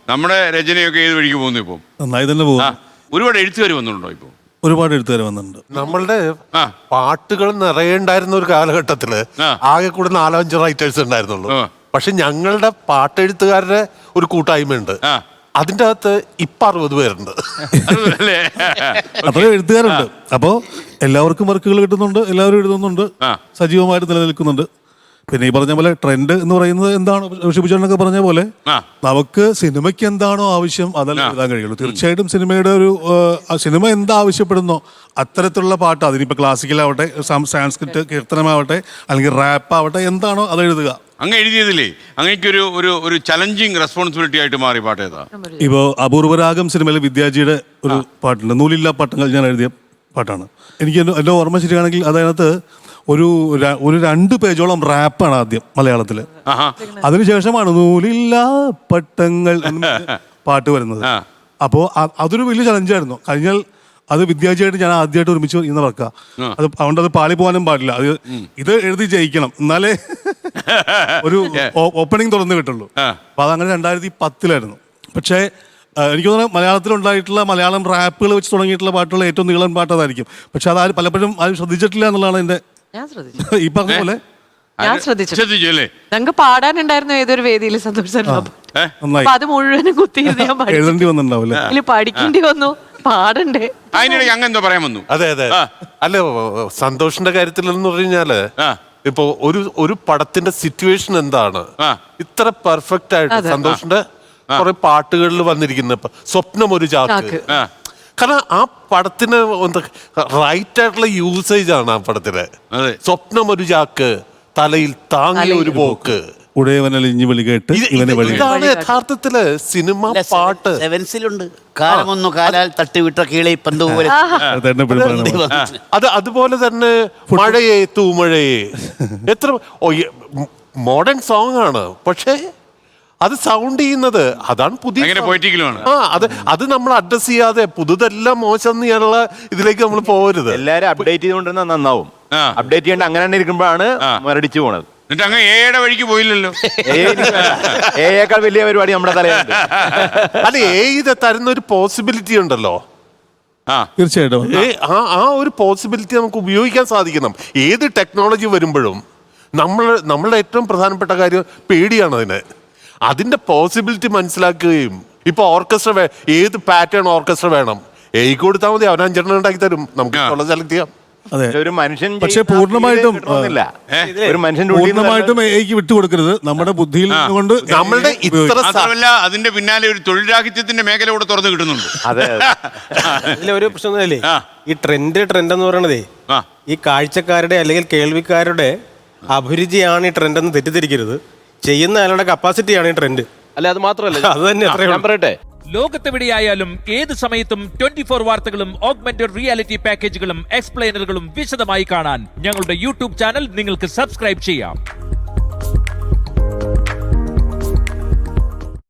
നമ്മുടെ രചനയൊക്കെ ഏത് വഴിക്ക് പോകുന്നു ഇപ്പം? നന്നായി തന്നെ പോകും. ഒരുപാട് എഴുത്തുകാർ വന്നിട്ടുണ്ടോ ഇപ്പൊ? ഒരുപാട് എഴുത്തുകാർ വന്നിട്ടുണ്ട്. നമ്മളുടെ പാട്ടുകൾ നിറയുണ്ടായിരുന്ന ഒരു കാലഘട്ടത്തില് ആകെ കൂടെ 4-5 റൈറ്റേഴ്സ് ഉണ്ടായിരുന്നുള്ളൂ. പക്ഷെ ഞങ്ങളുടെ പാട്ടെഴുത്തുകാരുടെ ഒരു കൂട്ടായ്മയുണ്ട്. അതിന്റെ അകത്ത് ഇപ്പൊ 60 പേരുണ്ട്. അത്രയും എഴുത്തുകാരുണ്ട്. അപ്പോ എല്ലാവർക്കും വർക്കുകൾ കിട്ടുന്നുണ്ട്, എല്ലാവരും എഴുതുന്നുണ്ട്, സജീവമായിട്ട് നിലനിൽക്കുന്നുണ്ട്. പിന്നെ ഈ പറഞ്ഞ പോലെ ട്രെൻഡ് എന്ന് പറയുന്നത് എന്താണോ, ഷിബുചേട്ടനൊക്കെ പറഞ്ഞ പോലെ നമുക്ക് സിനിമയ്ക്ക് എന്താണോ ആവശ്യം അതല്ല എഴുതാൻ കഴിയുള്ളൂ. തീർച്ചയായിട്ടും സിനിമയുടെ ഒരു സിനിമ എന്താവശ്യപ്പെടുന്നോ അത്തരത്തിലുള്ള പാട്ട്, അതിനിപ്പോൾ ക്ലാസിക്കലാവട്ടെ, സാൻസ്ക്രിറ്റ് കീർത്തനമാവട്ടെ, അല്ലെങ്കിൽ റാപ്പ് ആവട്ടെ, എന്താണോ അത് എഴുതുക. അങ്ങ് എഴുതിയതില്ലേ അങ്ങേക്ക് ഒരു ചലഞ്ചിങ് റെസ്പോൺസിബിലിറ്റി ആയിട്ട് മാറി പാട്ട് ഏതാ? ഇപ്പോൾ അപൂർവരാഗം സിനിമയിലെ വിദ്യാജിയുടെ ഒരു പാട്ടുണ്ട്, നൂലില്ലാ പട്ടങ്ങൾ, ഞാൻ എഴുതിയ പാട്ടാണ്. എനിക്ക് എൻ്റെ ഓർമ്മ ശരിയാണെങ്കിൽ അതിനകത്ത് ഒരു 2 പേജോളം റാപ്പാണ് ആദ്യം മലയാളത്തില്. അതിനുശേഷമാണ് നൂലില്ലാ പട്ടങ്ങൾ പാട്ട് വരുന്നത്. അപ്പോൾ അതൊരു വലിയ ചലഞ്ചായിരുന്നു. കഴിഞ്ഞാൽ അത് വിദ്യാർത്ഥിയായിട്ട് ഞാൻ ആദ്യമായിട്ട് ഒരുമിച്ച് ഇന്ന് വർക്കാ. അതുകൊണ്ട് അത് പാളി പോകാനും പാടില്ല. ഇത് എഴുതി ജയിക്കണം, എന്നാലേ ഒരു ഓപ്പണിംഗ് തുറന്നു കിട്ടുള്ളൂ. അപ്പൊ അതങ്ങനെ 2010 പക്ഷേ എനിക്ക് തോന്നുന്നു മലയാളത്തിലുണ്ടായിട്ടുള്ള മലയാളം റാപ്പുകൾ വെച്ച് തുടങ്ങിയിട്ടുള്ള പാട്ടുകൾ ഏറ്റവും നീളൻ പാട്ട് അതായിരിക്കും. പക്ഷെ അത് പലപ്പോഴും ആരും ശ്രദ്ധിച്ചിട്ടില്ല എന്നുള്ളതാണ് എൻ്റെ ഈ പറഞ്ഞ പോലെ. ഞാൻ ശ്രദ്ധിച്ചു. ഞങ്ങൾക്ക് പാടാനുണ്ടായിരുന്നു ഏതൊരു വേദിയിൽ സന്തോഷ് അത് മുഴുവനും എഴുതേണ്ടി വന്നിട്ടുണ്ടാവില്ല, പഠിക്കേണ്ടി വന്നു, പാടണ്ടേ. അതിനിടയ്ക്ക് അങ്ങ് എന്തോ പറയാൻ വന്നു. അതെ അല്ല, സന്തോഷിന്റെ കാര്യത്തിൽ എന്ന് പറഞ്ഞാല് ഇപ്പൊ ഒരു പടത്തിന്റെ സിറ്റുവേഷൻ എന്താണ് ഇത്ര പെർഫെക്റ്റ് ആയിട്ട് സന്തോഷിന്റെ കുറെ പാട്ടുകളിൽ വന്നിരിക്കുന്ന സ്വപ്നം ഒരു ചാക്ക്. കാരണം ആ പടത്തിന് റൈറ്റ് ആയിട്ടുള്ള യൂസേജ് ആണ് ആ പടത്തിന്. സ്വപ്നം ഒരു ചാക്ക്, തലയിൽ താങ്ങിയ ഒരു പോക്ക്, ഉടയവനലിഞ്ഞു വിളി കേട്ട് ഇതാണ് യഥാർത്ഥത്തില് സിനിമ പാട്ട്. സെവൻസിലുണ്ട് കാലമൊന്നു കാലാൽ തട്ടിവിട്ട കീളെ പന്ത് പോലെ. അതുപോലെ തന്നെ മഴയെ തൂമഴയെ, എത്ര മോഡേൺ സോങ് ആണ്, പക്ഷേ അത് സൗണ്ട് ചെയ്യുന്നത് അതാണ് പുതിയ. അത് നമ്മൾ അഡ്രസ് ചെയ്യാതെ പുതുതെല്ലാം മോശം എന്നുള്ള ഇതിലേക്ക് നമ്മൾ പോകരുത്. എല്ലാരും അപ്ഡേറ്റ് ചെയ്തുകൊണ്ടിരുന്ന നന്നാവും. അപ്ഡേറ്റ് ചെയ്യേണ്ട അങ്ങനെ ഇരിക്കുമ്പോഴാണ് മരടിച്ചു പോണത്. അങ്ങ് എയുടെ വഴിക്ക് പോയില്ലല്ലോ. ഏയേക്കാൾ വലിയ പരിപാടി നമ്മുടെ തലയുണ്ട്. അല്ല, ഇത് തരുന്ന ഒരു പോസിബിലിറ്റി ഉണ്ടല്ലോ. തീർച്ചയായിട്ടും ആ ഒരു പോസിബിലിറ്റി നമുക്ക് ഉപയോഗിക്കാൻ സാധിക്കണം. ഏത് ടെക്നോളജി വരുമ്പോഴും നമ്മളുടെ ഏറ്റവും പ്രധാനപ്പെട്ട കാര്യം പേടിയാണ് അതിന്. അതിന്റെ പോസിബിലിറ്റി മനസ്സിലാക്കുകയും, ഇപ്പൊ ഓർക്കസ്ട്ര ഏത് പാറ്റേൺ ഓർക്കസ്ട്ര വേണം, കൊടുത്താൽ മതി, അവൻ 5 ഉണ്ടാക്കി തരും, നമുക്ക് സെലക്ട് ചെയ്യാം. അതെ, ഒരു മനുഷ്യൻ പക്ഷെ പൂർണ്ണമായിട്ടും ഒരു മനുഷ്യൻ വിട്ടുകൊടുക്കരുത്. നമ്മുടെ ബുദ്ധിയിൽ കൊണ്ട് നമ്മളുടെ മാത്രമല്ല അതിന്റെ പിന്നാലെ ഒരു തൊഴിൽ രാഹിത്യത്തിന്റെ മേഖല കൂടെ തുറന്നു കിട്ടുന്നുണ്ട്. അതെ, ഇതിലൊരു പ്രശ്നമല്ലേ, ഈ ട്രെൻഡ് എന്ന് പറയണതേ ഈ കാഴ്ചക്കാരുടെ അല്ലെങ്കിൽ കേൾവിക്കാരുടെ അഭിരുചിയാണ് ഈ ട്രെൻഡ് എന്ന് തെറ്റിദ്ധരിക്കരുത്. ചെയ്യുന്ന ആളുടെ കപ്പാസിറ്റിയാണ് ഈ ട്രെൻഡ്. അല്ല, അത് മാത്രമല്ല, അത് തന്നെ ഞാൻ പറയട്ടെ, ലോകത്തെവിടെയായാലും ഏത് സമയത്തും 24 വാർത്തകളും ഓഗ്മെന്റഡ് റിയാലിറ്റി പാക്കേജുകളും എക്സ്പ്ലെയിനറുകളും വിശദമായി കാണാൻ ഞങ്ങളുടെ യൂട്യൂബ് ചാനൽ നിങ്ങൾക്ക് സബ്സ്ക്രൈബ് ചെയ്യാം.